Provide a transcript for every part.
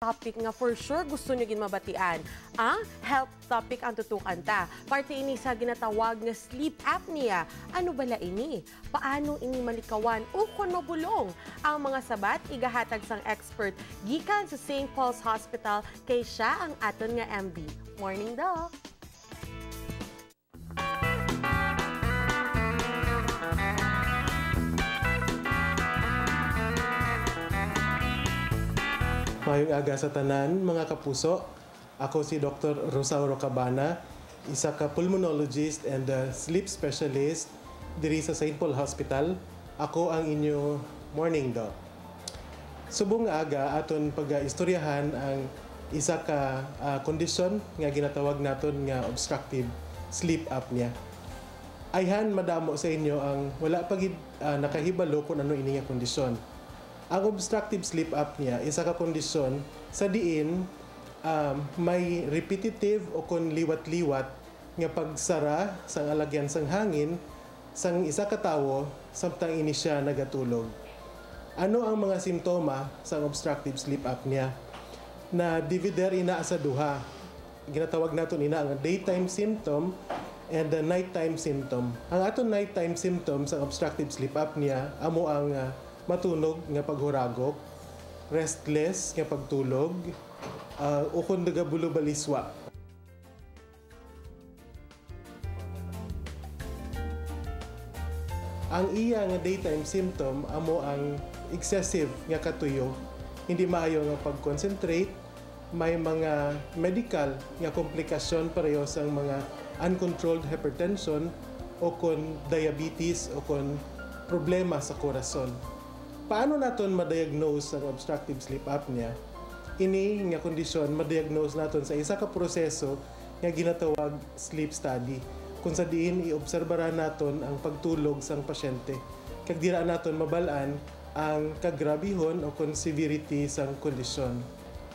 Topic nga for sure gusto nyo gin mabatian. Ang health topic ang tutukan ta. Parte ini sa ginatawag nga sleep apnea. Ano bala ini? Paano ini malikawan o kung mabulong? Ang mga sabat igahatag sang expert gikan sa St. Paul's Hospital kay siya ang aton nga MD. Morning, Doc! Mayong aga sa tanan, mga kapuso. Ako si Dr. Rosauro Cabana, isa ka pulmonologist and sleep specialist diri sa St. Paul Hospital. Ako ang inyo morning doc. Subong nga aga aton pag-istoryahan ang isa ka kondisyon nga ginatawag naton nga obstructive sleep apnea. Ayhan madamo sa inyo ang wala pagid nakahibalo kung ano ini nga kondisyon. Ang obstructive sleep apnea isa ka kondisyon sa diin may repetitive o kon liwat-liwat nga pagsara sang alagyan sang hangin sang isa ka tawo samtang ini siya nagatulog. Ano ang mga simptoma sang obstructive sleep apnea? Na divider ina sa duha. Ginatawag naton ina ang daytime symptom and the nighttime symptom. Ang aton nighttime symptom sa obstructive sleep apnea amo ang matunog nga paghuragok, restless nga pagtulog, o kung nagabulo baliswa. Ang iya nga daytime symptom amo ang excessive nga katuyo, hindi maayo nga pag-concentrate, may mga medical nga komplikasyon pareho sang mga uncontrolled hypertension o kon diabetes o kon problema sa korason. Paano naton ma-diagnose ang obstructive sleep apnea? Ini nga kondisyon ma-diagnose naton sa isa ka proseso nga ginatawag sleep study. Kung sa diin iobserbahan naton ang pagtulog sang pasyente. Kag dira naton mabalaan ang kagrabihon o kon severity sang kondisyon.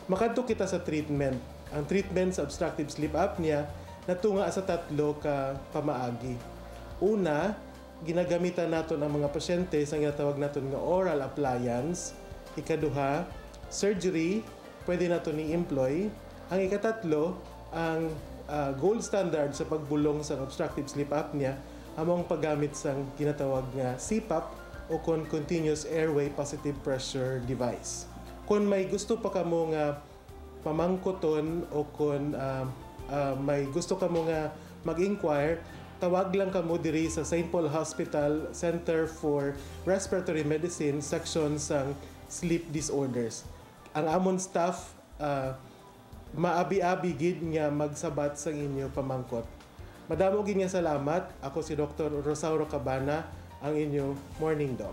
Makadto kita sa treatment. Ang treatment sa obstructive sleep apnea natunga sa tatlo ka pamaagi. Una, ginagamitan naton ang mga pasyente sa ginatawag naton nga oral appliance. Ikaduha, surgery, pwede naton i-employ. Ang ikatatlo, ang gold standard sa pagbulong sa obstructive sleep apnea among paggamit sang ginatawag nga CPAP o kon continuous airway positive pressure device. Kung may gusto pa kamo nga pamangkoton o kung may gusto kamo nga mag-inquire, tawag lang kamo diri sa St. Paul Hospital Center for Respiratory Medicine section sang sleep disorders. Ang amon staff maabi-abi gid nga magsabat sang inyo pamangkot. Madamo gid nga salamat. Ako si Dr. Rosauro Cabana, ang inyo morning doc.